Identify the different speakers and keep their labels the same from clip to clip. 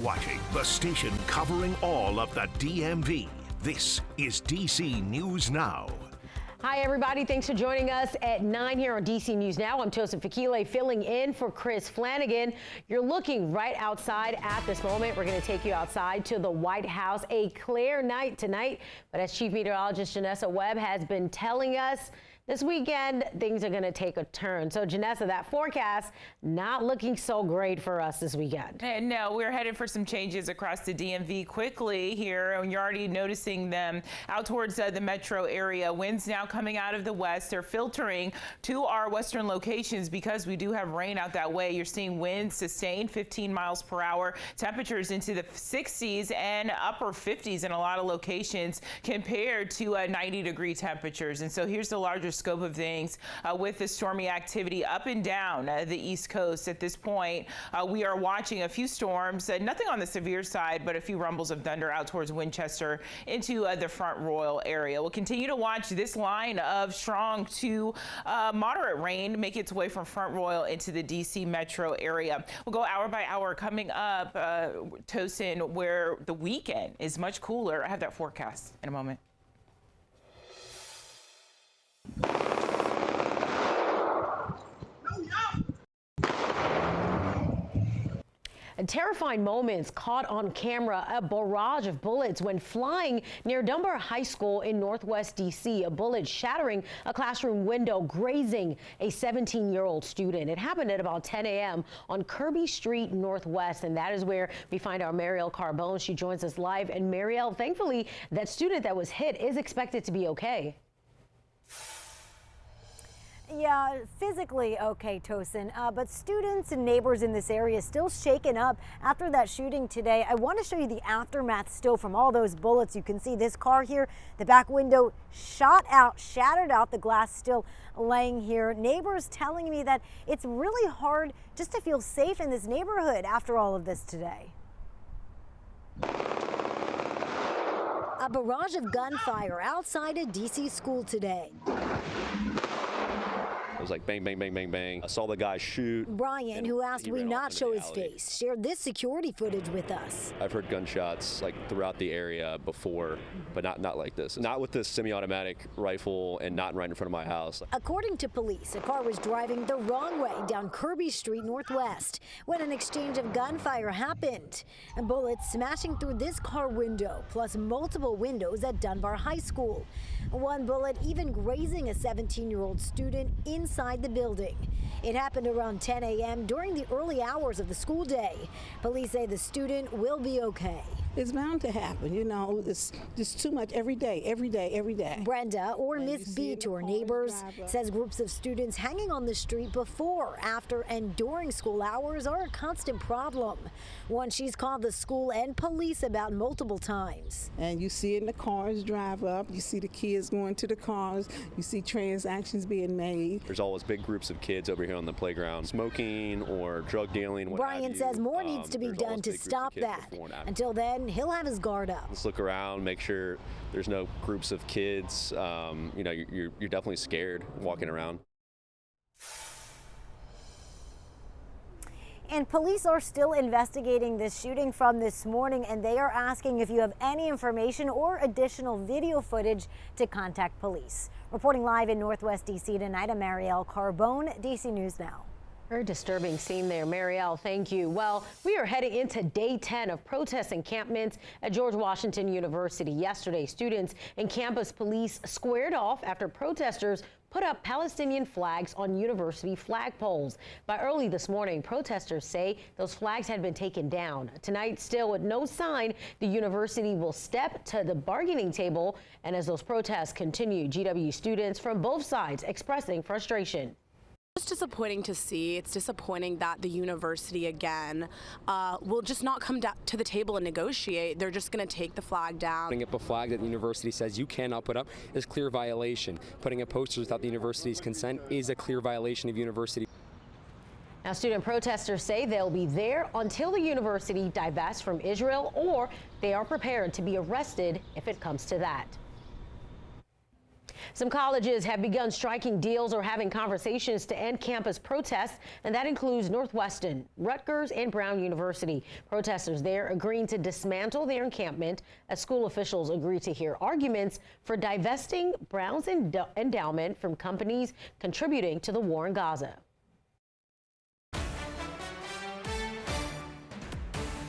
Speaker 1: Watching the station covering all of the DMV. This is DC News Now.
Speaker 2: Hi, everybody. Thanks for joining us at 9 here on DC News Now. I'm Joseph Fakile filling in for Chris Flanagan. You're looking right outside at this moment. We're going to take you outside to the White House. A clear night tonight. But as Chief Meteorologist Janessa Webb has been telling us, this weekend, things are going to take a turn. So, Janessa, that forecast not looking so great for us this weekend.
Speaker 3: No, we're headed for some changes across the DMV quickly here, and you're already noticing them out towards the metro area. Winds now coming out of the west. They're filtering to our western locations because we do have rain out that way. You're seeing winds sustained 15 miles per hour, temperatures into the 60s and upper 50s in a lot of locations compared to 90-degree temperatures. And so here's the larger scope of things with the stormy activity up and down the East Coast. At this point, we are watching a few storms, nothing on the severe side, but a few rumbles of thunder out towards Winchester into the Front Royal area. We'll continue to watch this line of strong to moderate rain make its way from Front Royal into the DC metro area. We'll go hour by hour coming up, Tosin, where the weekend is much cooler. I have that forecast in a moment.
Speaker 2: And terrifying moments caught on camera, a barrage of bullets when flying near Dunbar High School in Northwest DC. A bullet shattering a classroom window, grazing a 17-year-old student. It happened at about 10 a.m. on Kirby Street Northwest, and that is where we find our Marielle Carbone. She joins us live. And Marielle, thankfully, that student that was hit is expected to be okay.
Speaker 4: Yeah, physically okay, Tosin, but students and neighbors in this area still shaken up after that shooting today. I want to show you the aftermath still from all those bullets. You can see this car here, the back window shot out, shattered out, the glass still laying here. Neighbors telling me that it's really hard just to feel safe in this neighborhood after all of this today. A barrage of gunfire outside a DC school today.
Speaker 5: It was like bang, bang, bang, bang, bang. I saw the guy shoot.
Speaker 4: Brian, who asked we not show his face, shared this security footage with us.
Speaker 5: I've heard gunshots like throughout the area before, but not like this. Not with this semi-automatic rifle and not right in front of my house.
Speaker 4: According to police, a car was driving the wrong way down Kirby Street Northwest when an exchange of gunfire happened. And bullets smashing through this car window, plus multiple windows at Dunbar High School. One bullet even grazing a 17-year-old student inside the building. It happened around 10 a.m. during the early hours of the school day. Police say the student will be okay.
Speaker 6: It's bound to happen, you know, it's just too much every day, every day, every day.
Speaker 4: Brenda, or Miss B to her neighbors, says groups of students hanging on the street before, after, and during school hours are a constant problem. One she's called the school and police about multiple times.
Speaker 6: And you see it in the cars drive up, you see the kids going to the cars, you see transactions being made.
Speaker 5: There's always big groups of kids over here on the playground smoking or drug dealing.
Speaker 4: Brian says more needs to be done to stop that. Until then, he'll have his guard up.
Speaker 5: Let's look around, make sure there's no groups of kids. You know, you're definitely scared walking around.
Speaker 4: And police are still investigating this shooting from this morning, and they are asking if you have any information or additional video footage to contact police. Reporting live in Northwest DC tonight, I'm Marielle Carbone, DC News Now.
Speaker 2: Very disturbing scene there, Marielle. Thank you. Well, we are heading into day 10 of protest encampments at George Washington University. Yesterday, students and campus police squared off after protesters put up Palestinian flags on university flagpoles. By early this morning, protesters say those flags had been taken down. Tonight, still with no sign, the university will step to the bargaining table. And as those protests continue, GW students from both sides expressing frustration.
Speaker 7: It's disappointing to see. It's disappointing that the university again will just not come to the table and negotiate. They're just going to take the flag down.
Speaker 8: Putting up a flag that the university says you cannot put up is clear violation. Putting up posters without the university's consent is a clear violation of university.
Speaker 2: Now, student protesters say they'll be there until the university divests from Israel, or they are prepared to be arrested if it comes to that. Some colleges have begun striking deals or having conversations to end campus protests, and that includes Northwestern, Rutgers, and Brown University. Protesters there agreeing to dismantle their encampment as school officials agree to hear arguments for divesting Brown's endowment from companies contributing to the war in Gaza.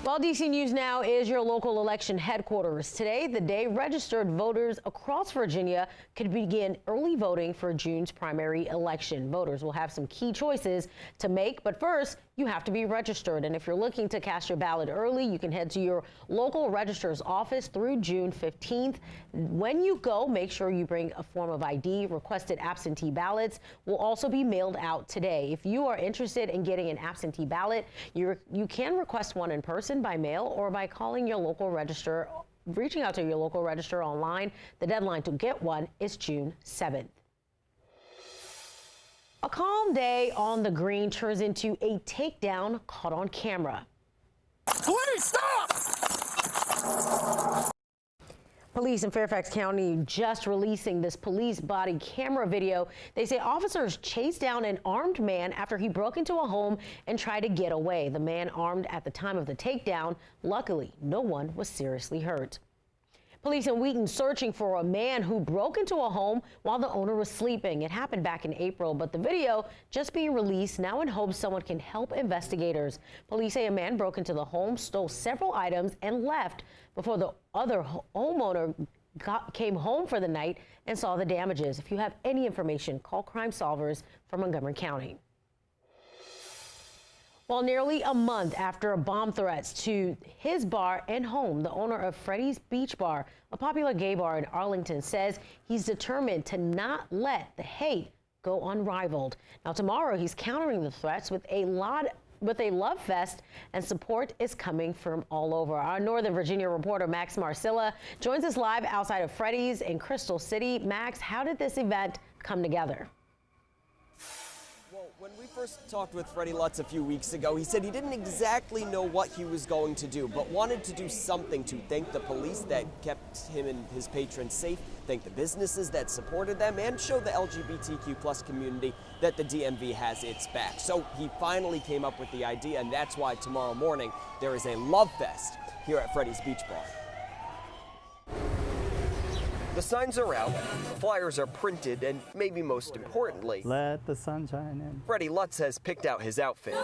Speaker 2: Well, DC News Now is your local election headquarters. Today, the day registered voters across Virginia could begin early voting for June's primary election. Voters will have some key choices to make, but first, you have to be registered. And if you're looking to cast your ballot early, you can head to your local registrar's office through June 15th. When you go, make sure you bring a form of ID. Requested absentee ballots will also be mailed out today. If you are interested in getting an absentee ballot, you can request one in person by mail or by calling your local registrar, reaching out to your local registrar online. The deadline to get one is June 7th. A calm day on the green turns into a takedown caught on camera.
Speaker 9: Please stop!
Speaker 2: Police in Fairfax County just releasing this police body camera video. They say officers chased down an armed man after he broke into a home and tried to get away. The man armed at the time of the takedown. Luckily, no one was seriously hurt. Police in Wheaton searching for a man who broke into a home while the owner was sleeping. It happened back in April, but the video just being released now in hopes someone can help investigators. Police say a man broke into the home, stole several items, and left before the other homeowner came home for the night and saw the damages. If you have any information, call Crime Solvers from Montgomery County. Well, nearly a month after bomb threats to his bar and home, the owner of Freddy's Beach Bar, a popular gay bar in Arlington, says he's determined to not let the hate go unrivaled. Now, tomorrow, he's countering the threats with a love fest, and support is coming from all over. Our Northern Virginia reporter, Max Marcilla, joins us live outside of Freddy's in Crystal City. Max, how did this event come together?
Speaker 10: When we first talked with Freddie Lutz a few weeks ago, he said he didn't exactly know what he was going to do, but wanted to do something to thank the police that kept him and his patrons safe, thank the businesses that supported them, and show the LGBTQ+ community that the DMV has its back. So he finally came up with the idea, and that's why tomorrow morning there is a love fest here at Freddy's Beach Bar. The signs are out, the flyers are printed, and maybe most importantly,
Speaker 11: let the sunshine in.
Speaker 10: Freddie Lutz has picked out his outfit.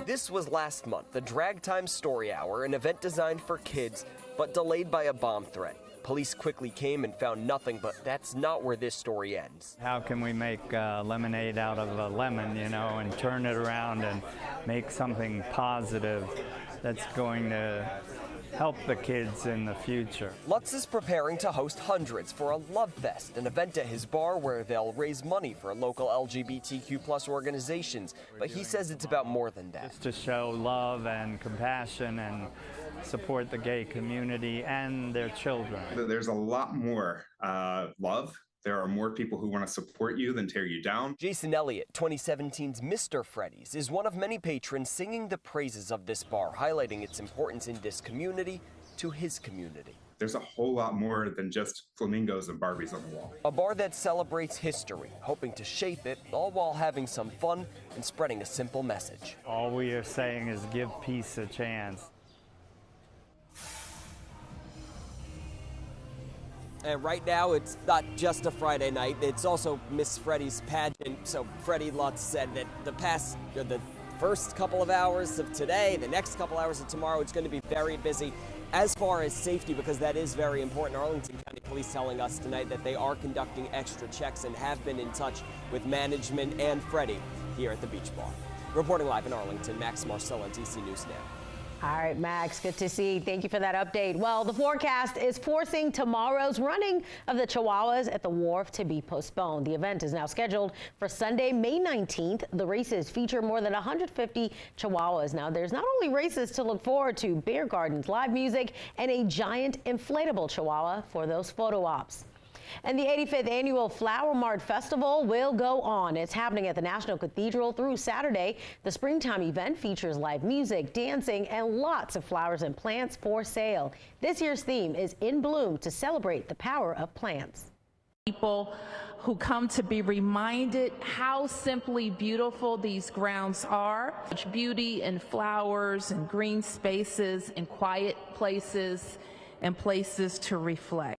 Speaker 10: This was last month, the Drag Time Story Hour, an event designed for kids, but delayed by a bomb threat. Police quickly came and found nothing, but that's not where this story ends.
Speaker 11: How can we make lemonade out of a lemon, you know, and turn it around and make something positive that's going to help the kids in the future?
Speaker 10: Lutz is preparing to host hundreds for a Love Fest, an event at his bar where they'll raise money for local LGBTQ+ organizations. But he says it's about more than that.
Speaker 11: Just to show love and compassion and support the gay community and their children.
Speaker 12: There's a lot more love. There are more people who want to support you than tear you down.
Speaker 10: Jason Elliott, 2017's Mr. Freddy's, is one of many patrons singing the praises of this bar, highlighting its importance in this community to his community.
Speaker 12: There's a whole lot more than just flamingos and Barbies on the wall.
Speaker 10: A bar that celebrates history, hoping to shape it, all while having some fun and spreading a simple message.
Speaker 11: All we are saying is give peace a chance.
Speaker 10: And right now, it's not just a Friday night, it's also Miss Freddy's pageant. So Freddie Lutz said that the first couple of hours of today, the next couple hours of tomorrow, it's going to be very busy. As far as safety, because that is very important, Arlington County Police telling us tonight that they are conducting extra checks and have been in touch with management and Freddie here at the Beach Bar. Reporting live in Arlington, Max Marcella, DC News Now.
Speaker 2: All right, Max, good to see. Thank you for that update. Well, the forecast is forcing tomorrow's running of the Chihuahuas at the Wharf to be postponed. The event is now scheduled for Sunday, May 19th. The races feature more than 150 Chihuahuas. Now, there's not only races to look forward to, beer gardens, live music, and a giant inflatable Chihuahua for those photo ops. And the 85th Annual Flower Mart Festival will go on. It's happening at the National Cathedral through Saturday. The springtime event features live music, dancing, and lots of flowers and plants for sale. This year's theme is In Bloom to celebrate the power of plants.
Speaker 13: People who come to be reminded how simply beautiful these grounds are. Beauty and flowers and green spaces and quiet places and places to reflect.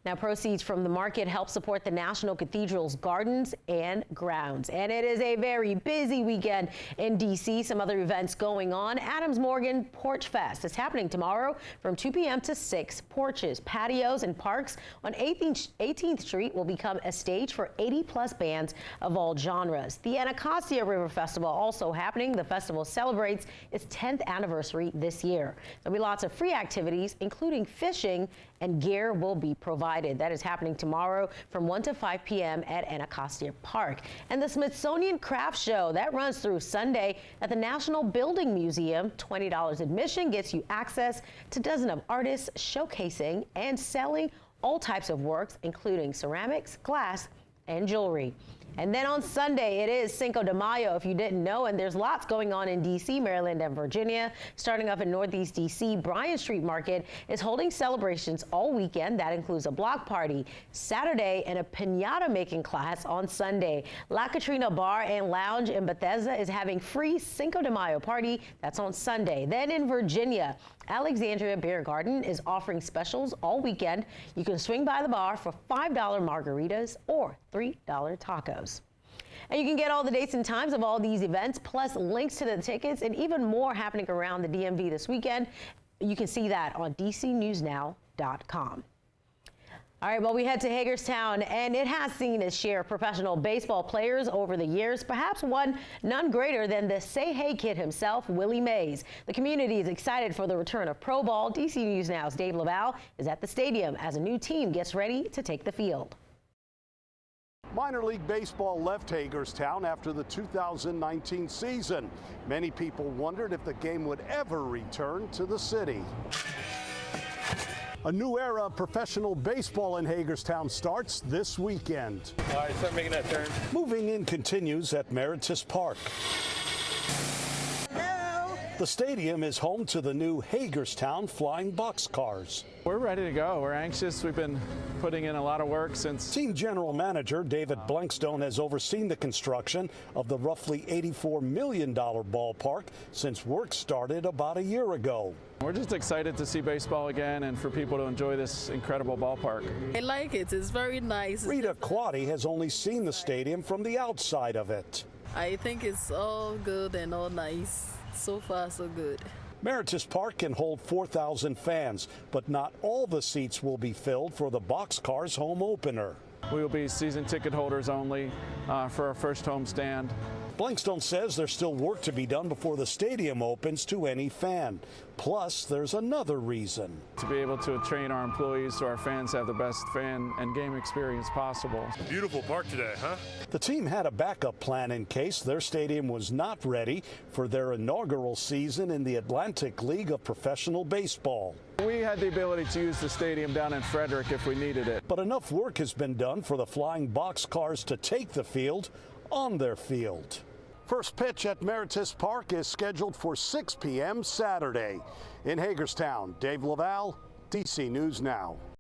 Speaker 2: Now, proceeds from the market help support the National Cathedral's gardens and grounds. And it is a very busy weekend in D.C. Some other events going on. Adams Morgan Porch Fest is happening tomorrow from 2 p.m. to 6. Porches, patios, and parks on 18th Street will become a stage for 80-plus bands of all genres. The Anacostia River Festival also happening. The festival celebrates its 10th anniversary this year. There'll be lots of free activities, including fishing, and gear will be provided. That is happening tomorrow from 1 to 5 p.m. at Anacostia Park. And the Smithsonian Craft Show, that runs through Sunday at the National Building Museum. $20 admission gets you access to dozens of artists showcasing and selling all types of works, including ceramics, glass, and jewelry. And then on Sunday, it is Cinco de Mayo, if you didn't know, and there's lots going on in D.C., Maryland, and Virginia. Starting up in Northeast D.C., Bryant Street Market is holding celebrations all weekend. That includes a block party Saturday and a piñata making class on Sunday. La Katrina Bar and Lounge in Bethesda is having free Cinco de Mayo party. That's on Sunday. Then in Virginia, Alexandria Beer Garden is offering specials all weekend. You can swing by the bar for $5 margaritas or $3 tacos. And you can get all the dates and times of all these events, plus links to the tickets and even more happening around the DMV this weekend. You can see that on DCNewsNow.com. All right, well, we head to Hagerstown, and it has seen its share of professional baseball players over the years, perhaps none greater than the Say Hey kid himself, Willie Mays. The community is excited for the return of pro ball. DC News Now's Dave Laval is at the stadium as a new team gets ready to take the field.
Speaker 14: Minor League Baseball left Hagerstown after the 2019 season. Many people wondered if the game would ever return to the city. A new era of professional baseball in Hagerstown starts this weekend.
Speaker 15: All right, start making that turn.
Speaker 14: Moving in continues at Meritus Park. The stadium is home to the new Hagerstown Flying Boxcars.
Speaker 16: We're ready to go. We're anxious. We've been putting in a lot of work since.
Speaker 14: Team General Manager David Blankstone has overseen the construction of the roughly $84 million ballpark since work started about a year ago.
Speaker 16: We're just excited to see baseball again and for people to enjoy this incredible ballpark.
Speaker 17: I like it. It's very nice.
Speaker 14: Rita Quaddy has only seen the stadium from the outside of it.
Speaker 17: I think it's all good and all nice. So far, so good.
Speaker 14: Meritus Park can hold 4,000 fans, but not all the seats will be filled for the Boxcars home opener.
Speaker 16: We will be season ticket holders only for our first home stand.
Speaker 14: Blankstone says there's still work to be done before the stadium opens to any fan. Plus, there's another reason.
Speaker 16: To be able to train our employees so our fans have the best fan and game experience possible.
Speaker 15: Beautiful park today, huh?
Speaker 14: The team had a backup plan in case their stadium was not ready for their inaugural season in the Atlantic League of Professional Baseball.
Speaker 16: We had the ability to use the stadium down in Frederick if we needed it.
Speaker 14: But enough work has been done for the Flying Boxcars to take the field on their field. First pitch at Meritus Park is scheduled for 6 p.m. Saturday. In Hagerstown, Dave Laval, DC News Now.